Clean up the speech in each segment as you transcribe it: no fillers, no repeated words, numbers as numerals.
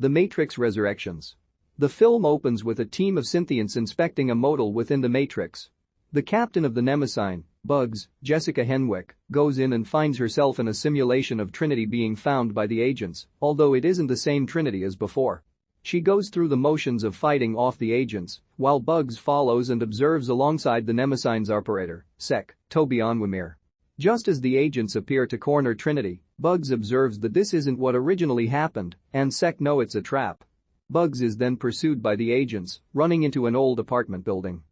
The Matrix Resurrections. The film opens with a team of synthients inspecting a modal within the Matrix. The captain of the Nemesis, Bugs, Jessica Henwick, goes in and finds herself in a simulation of Trinity being found by the agents, although it isn't the same Trinity as before. She goes through the motions of fighting off the agents, while Bugs follows and observes alongside the Nemesis operator, Sec. Toby Onwimere. Just as the agents appear to corner Trinity, Bugs observes that this isn't what originally happened, and Sec know it's a trap. Bugs is then pursued by the agents, running into an old apartment building.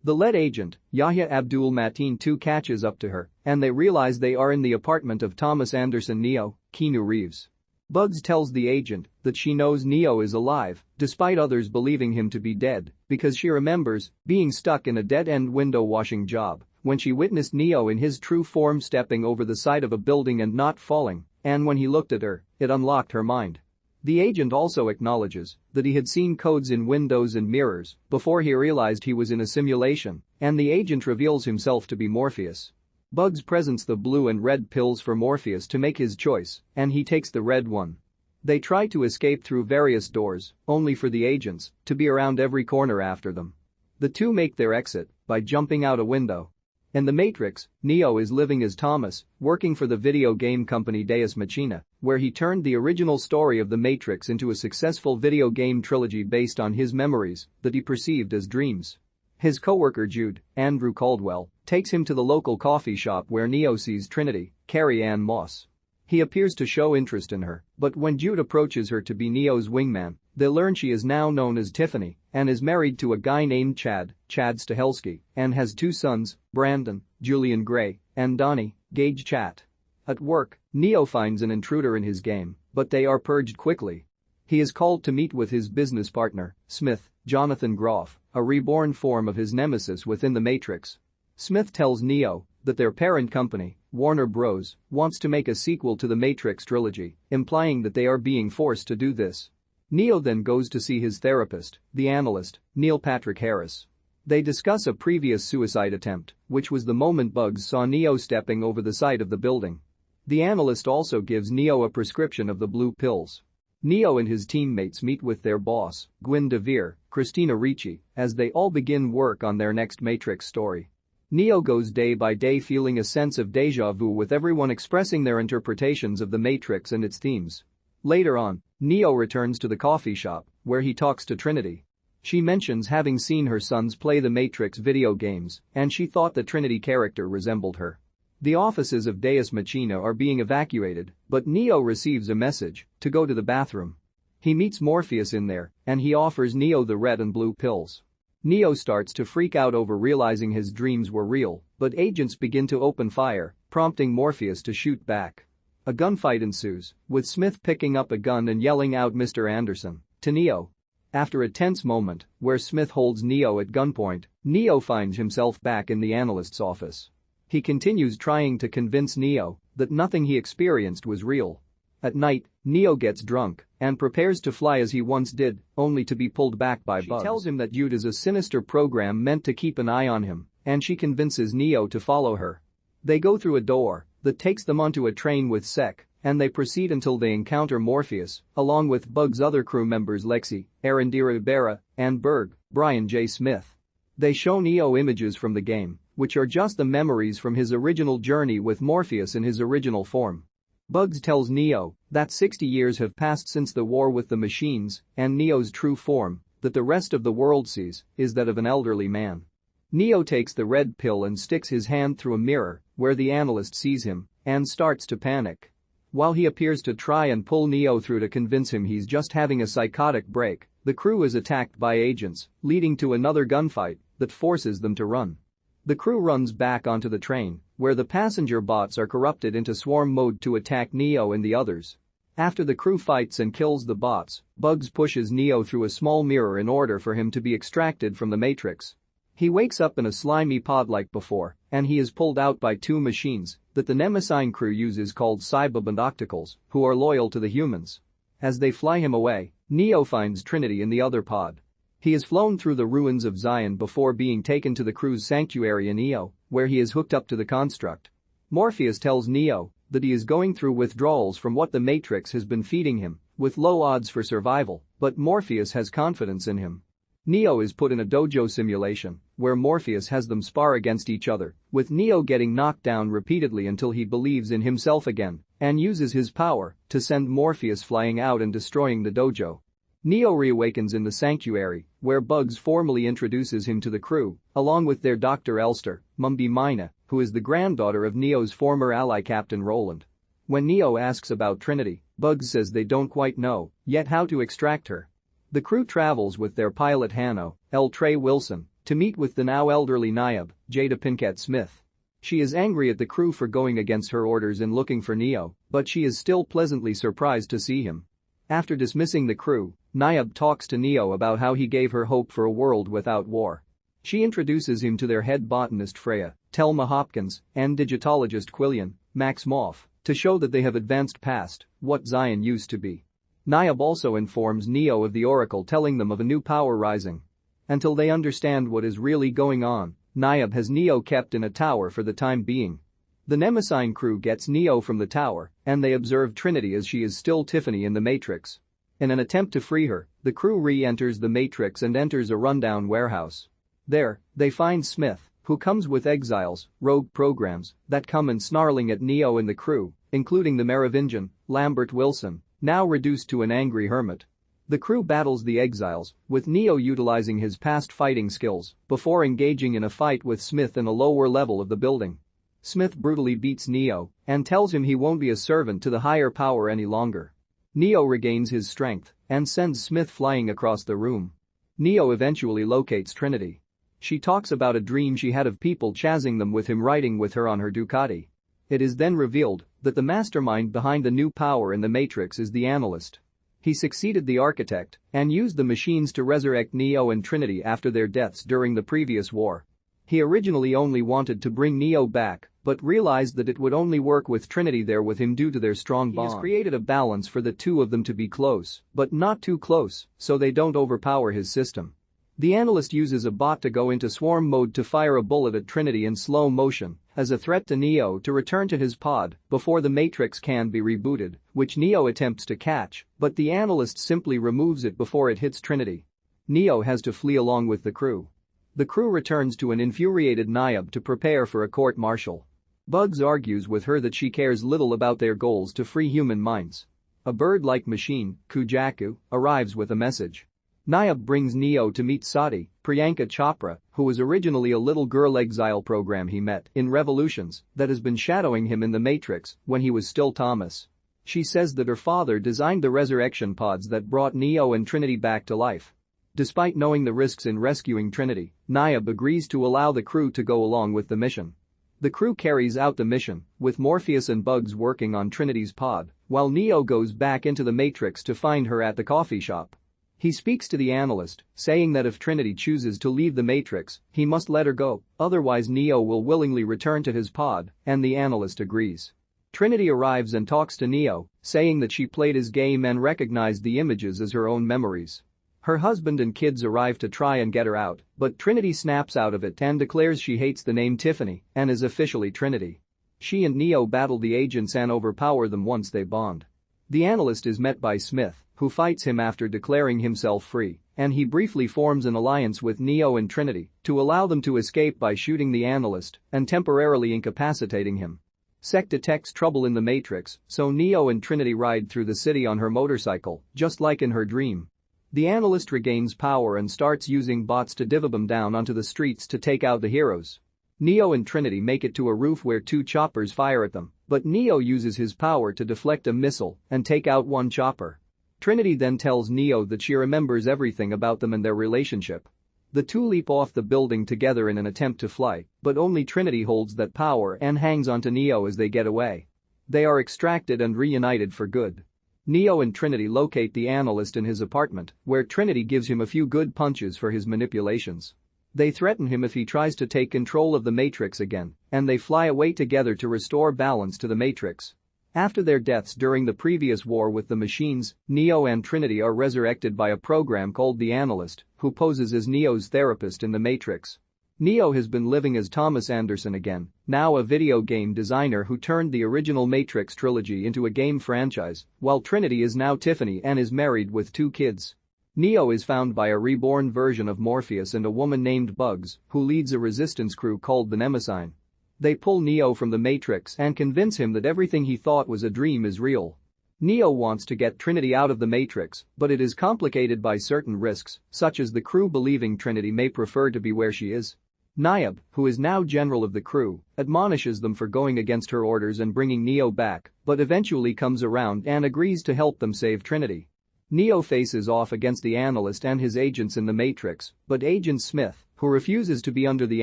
The lead agent, Yahya Abdul-Mateen too catches up to her, and they realize they are in the apartment of Thomas Anderson Neo, Keanu Reeves. Bugs tells the agent that she knows Neo is alive, despite others believing him to be dead, because she remembers being stuck in a dead-end window washing job when she witnessed Neo in his true form stepping over the side of a building and not falling, and when he looked at her, it unlocked her mind. The agent also acknowledges that he had seen codes in windows and mirrors before he realized he was in a simulation, and the agent reveals himself to be Morpheus. Bugs presents the blue and red pills for Morpheus to make his choice, and he takes the red one. They try to escape through various doors, only for the agents to be around every corner after them. The two make their exit by jumping out a window. In the Matrix, Neo is living as Thomas, working for the video game company Deus Machina, where he turned the original story of the Matrix into a successful video game trilogy based on his memories that he perceived as dreams. His co-worker Jude, Andrew Caldwell, takes him to the local coffee shop where Neo sees Trinity, Carrie-Anne Moss. He appears to show interest in her, but when Jude approaches her to be Neo's wingman, they learn she is now known as Tiffany and is married to a guy named Chad Stahelski, and has two sons, Brandon, Julian Gray, and Donnie, Gage Chat. At work, Neo finds an intruder in his game, but they are purged quickly. He is called to meet with his business partner, Smith, Jonathan Groff, a reborn form of his nemesis within the Matrix. Smith tells Neo that their parent company, Warner Bros., wants to make a sequel to the Matrix trilogy, implying that they are being forced to do this. Neo then goes to see his therapist, the analyst, Neil Patrick Harris. They discuss a previous suicide attempt, which was the moment Bugs saw Neo stepping over the side of the building. The analyst also gives Neo a prescription of the blue pills. Neo and his teammates meet with their boss, Gwyn DeVere, Christina Ricci, as they all begin work on their next Matrix story. Neo goes day by day feeling a sense of déjà vu with everyone expressing their interpretations of the Matrix and its themes. Later on, Neo returns to the coffee shop, where he talks to Trinity. She mentions having seen her sons play the Matrix video games, and she thought the Trinity character resembled her. The offices of Deus Machina are being evacuated, but Neo receives a message to go to the bathroom. He meets Morpheus in there, and he offers Neo the red and blue pills. Neo starts to freak out over realizing his dreams were real, but agents begin to open fire, prompting Morpheus to shoot back. A gunfight ensues, with Smith picking up a gun and yelling out "Mr. Anderson" to Neo. After a tense moment, where Smith holds Neo at gunpoint, Neo finds himself back in the analyst's office. He continues trying to convince Neo that nothing he experienced was real. At night, Neo gets drunk and prepares to fly as he once did, only to be pulled back by Bugs. She tells him that Jude is a sinister program meant to keep an eye on him, and she convinces Neo to follow her. They go through a door that takes them onto a train with Sec, and they proceed until they encounter Morpheus, along with Bugs' other crew members Lexi, Arundira Ibarra, and Berg, Brian J. Smith. They show Neo images from the game, which are just the memories from his original journey with Morpheus in his original form. Bugs tells Neo that 60 years have passed since the war with the machines, and Neo's true form, that the rest of the world sees, is that of an elderly man. Neo takes the red pill and sticks his hand through a mirror, where the analyst sees him, and starts to panic. While he appears to try and pull Neo through to convince him he's just having a psychotic break, the crew is attacked by agents, leading to another gunfight that forces them to run. The crew runs back onto the train, where the passenger bots are corrupted into swarm mode to attack Neo and the others. After the crew fights and kills the bots, Bugs pushes Neo through a small mirror in order for him to be extracted from the Matrix. He wakes up in a slimy pod like before, and he is pulled out by two machines that the Nemesis crew uses called Cybub and Octacles, who are loyal to the humans. As they fly him away, Neo finds Trinity in the other pod. He is flown through the ruins of Zion before being taken to the crew's sanctuary in Io, where he is hooked up to the construct. Morpheus tells Neo that he is going through withdrawals from what the Matrix has been feeding him, with low odds for survival, but Morpheus has confidence in him. Neo is put in a dojo simulation, where Morpheus has them spar against each other, with Neo getting knocked down repeatedly until he believes in himself again and uses his power to send Morpheus flying out and destroying the dojo. Neo reawakens in the sanctuary, where Bugs formally introduces him to the crew, along with their Dr. Elster, Mumby Mina, who is the granddaughter of Neo's former ally Captain Roland. When Neo asks about Trinity, Bugs says they don't quite know yet how to extract her. The crew travels with their pilot Hanno, L. Trey Wilson, to meet with the now elderly Nayab, Jada Pinkett Smith. She is angry at the crew for going against her orders and looking for Neo, but she is still pleasantly surprised to see him. After dismissing the crew, Nayab talks to Neo about how he gave her hope for a world without war. She introduces him to their head botanist Freya, Telma Hopkins, and digitologist Quillian, Max Moff, to show that they have advanced past what Zion used to be. Nayab also informs Neo of the Oracle telling them of a new power rising. Until they understand what is really going on, Nayab has Neo kept in a tower for the time being. The Mnemosyne crew gets Neo from the tower, and they observe Trinity as she is still Tiffany in the Matrix. In an attempt to free her, the crew re-enters the Matrix and enters a rundown warehouse. There, they find Smith, who comes with exiles, rogue programs, that come in snarling at Neo and the crew, including the Merovingian, Lambert Wilson, now reduced to an angry hermit. The crew battles the exiles, with Neo utilizing his past fighting skills before engaging in a fight with Smith in a lower level of the building. Smith brutally beats Neo and tells him he won't be a servant to the higher power any longer. Neo regains his strength and sends Smith flying across the room. Neo eventually locates Trinity. She talks about a dream she had of people chasing them with him riding with her on her Ducati. It is then revealed that the mastermind behind the new power in the Matrix is the analyst. He succeeded the architect and used the machines to resurrect Neo and Trinity after their deaths during the previous war. He originally only wanted to bring Neo back, but realized that it would only work with Trinity there with him due to their strong bond. He has created a balance for the two of them to be close, but not too close, so they don't overpower his system. The analyst uses a bot to go into swarm mode to fire a bullet at Trinity in slow motion as a threat to Neo to return to his pod before the Matrix can be rebooted, which Neo attempts to catch, but the analyst simply removes it before it hits Trinity. Neo has to flee along with the crew. The crew returns to an infuriated Nayab to prepare for a court-martial. Bugs argues with her that she cares little about their goals to free human minds. A bird-like machine, Kujaku, arrives with a message. Nayab brings Neo to meet Sati, Priyanka Chopra, who was originally a little girl exile program he met in Revolutions that has been shadowing him in the Matrix when he was still Thomas. She says that her father designed the resurrection pods that brought Neo and Trinity back to life. Despite knowing the risks in rescuing Trinity, Nayab agrees to allow the crew to go along with the mission. The crew carries out the mission, with Morpheus and Bugs working on Trinity's pod, while Neo goes back into the Matrix to find her at the coffee shop. He speaks to the analyst, saying that if Trinity chooses to leave the Matrix, he must let her go, otherwise Neo will willingly return to his pod, and the analyst agrees. Trinity arrives and talks to Neo, saying that she played his game and recognized the images as her own memories. Her husband and kids arrive to try and get her out, but Trinity snaps out of it and declares she hates the name Tiffany and is officially Trinity. She and Neo battle the agents and overpower them once they bond. The analyst is met by Smith, who fights him after declaring himself free, and he briefly forms an alliance with Neo and Trinity to allow them to escape by shooting the analyst and temporarily incapacitating him. Sec detects trouble in the Matrix, so Neo and Trinity ride through the city on her motorcycle, just like in her dream. The analyst regains power and starts using bots to div them down onto the streets to take out the heroes. Neo and Trinity make it to a roof where two choppers fire at them, but Neo uses his power to deflect a missile and take out one chopper. Trinity then tells Neo that she remembers everything about them and their relationship. The two leap off the building together in an attempt to fly, but only Trinity holds that power and hangs onto Neo as they get away. They are extracted and reunited for good. Neo and Trinity locate the analyst in his apartment, where Trinity gives him a few good punches for his manipulations. They threaten him if he tries to take control of the Matrix again, and they fly away together to restore balance to the Matrix. After their deaths during the previous war with the machines, Neo and Trinity are resurrected by a program called the Analyst, who poses as Neo's therapist in the Matrix. Neo has been living as Thomas Anderson again, now a video game designer who turned the original Matrix trilogy into a game franchise, while Trinity is now Tiffany and is married with 2 kids. Neo is found by a reborn version of Morpheus and a woman named Bugs, who leads a resistance crew called the Nemesis. They pull Neo from the Matrix and convince him that everything he thought was a dream is real. Neo wants to get Trinity out of the Matrix, but it is complicated by certain risks, such as the crew believing Trinity may prefer to be where she is. Nayab, who is now general of the crew, admonishes them for going against her orders and bringing Neo back, but eventually comes around and agrees to help them save Trinity. Neo faces off against the Analyst and his agents in the Matrix, but Agent Smith, who refuses to be under the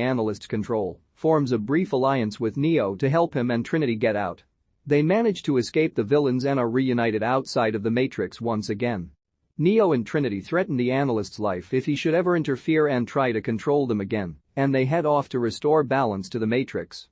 Analyst's control, forms a brief alliance with Neo to help him and Trinity get out. They manage to escape the villains and are reunited outside of the Matrix once again. Neo and Trinity threaten the Analyst's life if he should ever interfere and try to control them again, and they head off to restore balance to the Matrix.